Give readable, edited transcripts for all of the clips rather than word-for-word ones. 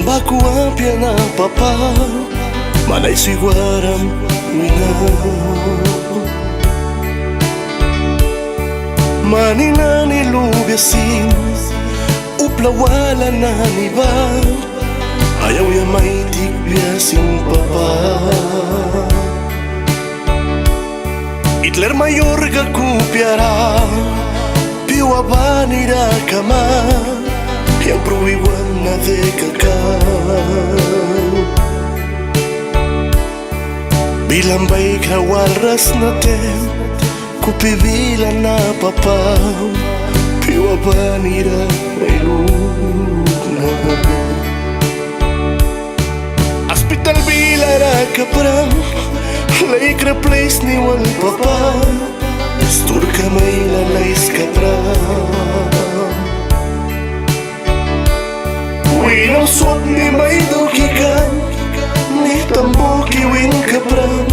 Baku apia na papa Manay siguaram wina Manina nilubiasin Uplawala na niba Ayaw ya may tigbiasin papa Hitler mayor gakupiara Piwa banira kama Yang proiwan na dekakal Bilang baik awal ras natin Kupibila na papa Piwa banira may luna Hospital bila ra kaprang Like replace ni wal papa Stur kamay lalais kaprang Winang swap ni may dukikan Ni tambo kiwin kaprang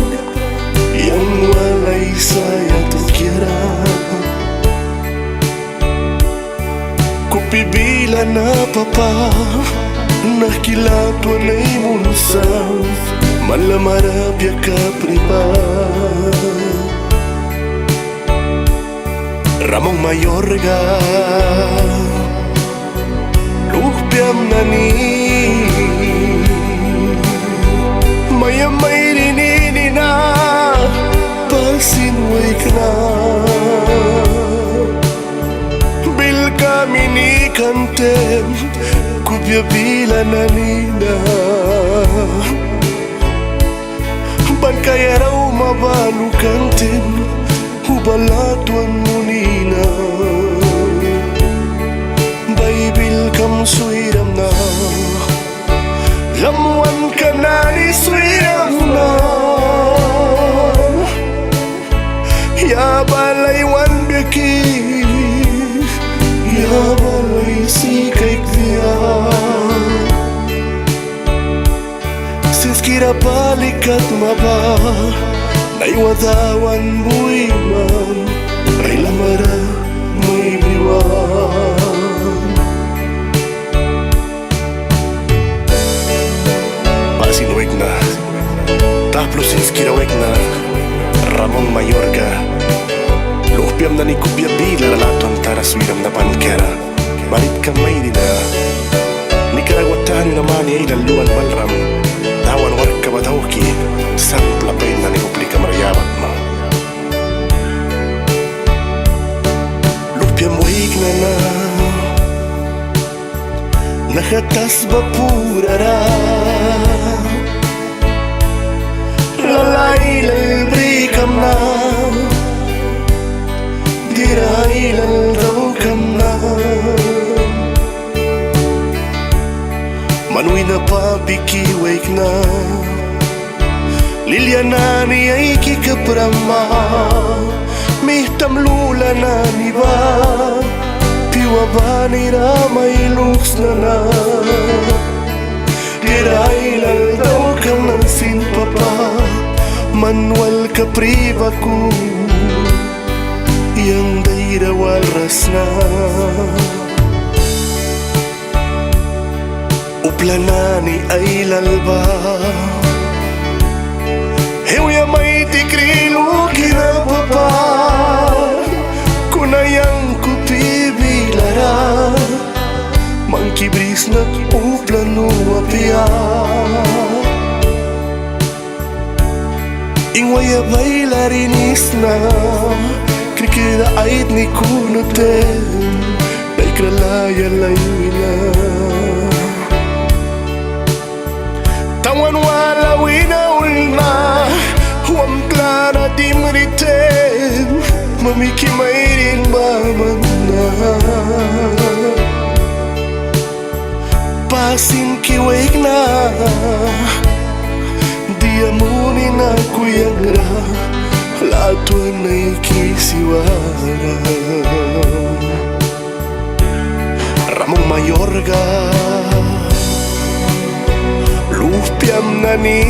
Yang walay saya tukira Kupibila na papa Nakilatwa na imunsa Malamarabya ka pripa Ramong mayorga Lupiam nani Mayamay rinini na Pasinway ka na Bil kami ni kantem Kubya bila nanina Ban kaya raw mabalu kantem Hubalatuan mo nina Baybil kam suiram na Lamuan ka na ni suiram na Ya balay wan beki Ya balay si kaikvia Sinskira balikat maba Naiwadawan buiman Ay lamara may biwan Pasinweg na Taplos inskiraweg na Ramong Mayorga Lupiam na ni Kubya Bila Lalaton taraswiram na pankera Marit kamay nila Nikaragwatan naman ay laluan balram Tawan warka batawki Sampla pain na ni Publika Mariabat ma Lupiam wig na na Nakatas bapurara Lalay lalbri kam na Diray laldaw kam na Manuy na papikiwag na Lilianani ay kikaprama Mihtam lula na niba Piwa ba nira may luks na na Diray laldaw kam ng sinpapa Manual ka priba ko Yang dairawal ras na Uplanani ay lalba Hewya may tikrilo kinapapa Kunayang kupibilara Mangkibris na uplano apya Ingwaya bay larinis na Krikida ait ni kunoten Naikralaya layla Tawan wala winawulna Huwam klara dimriten Mamikimairin baman na Pasin kiwag na Diamunin ako yagra Latuan ay kisiwara Ramong Mayorga Lupiam na ni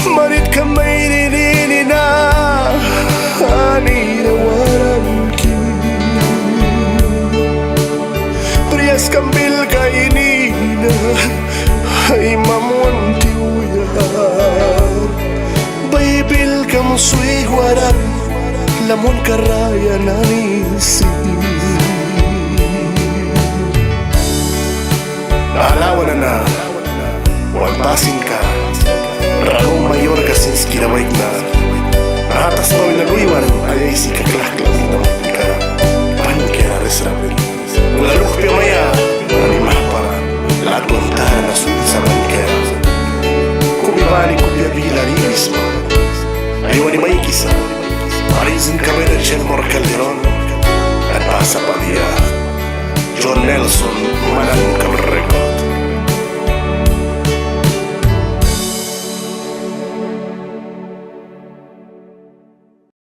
Marit kamay nilini na Ani na waram ki Priya Ay mamonti uyar Baybil kamusoy guaran Lamon karaya nanisi Alawan na Wagpasin ka Ramong mayor kasinski na waig na Atas mo inaluiwan Ayay si kaklaklang naman ka Pankera resrabil Laluk pia maya Marimah para Latong tahan na sulit sa pankera Kumibalik ko pia bila rilis mo Ayaw ni may kisa Marizin kami ng General Calderon At pasa pa dia John Nelson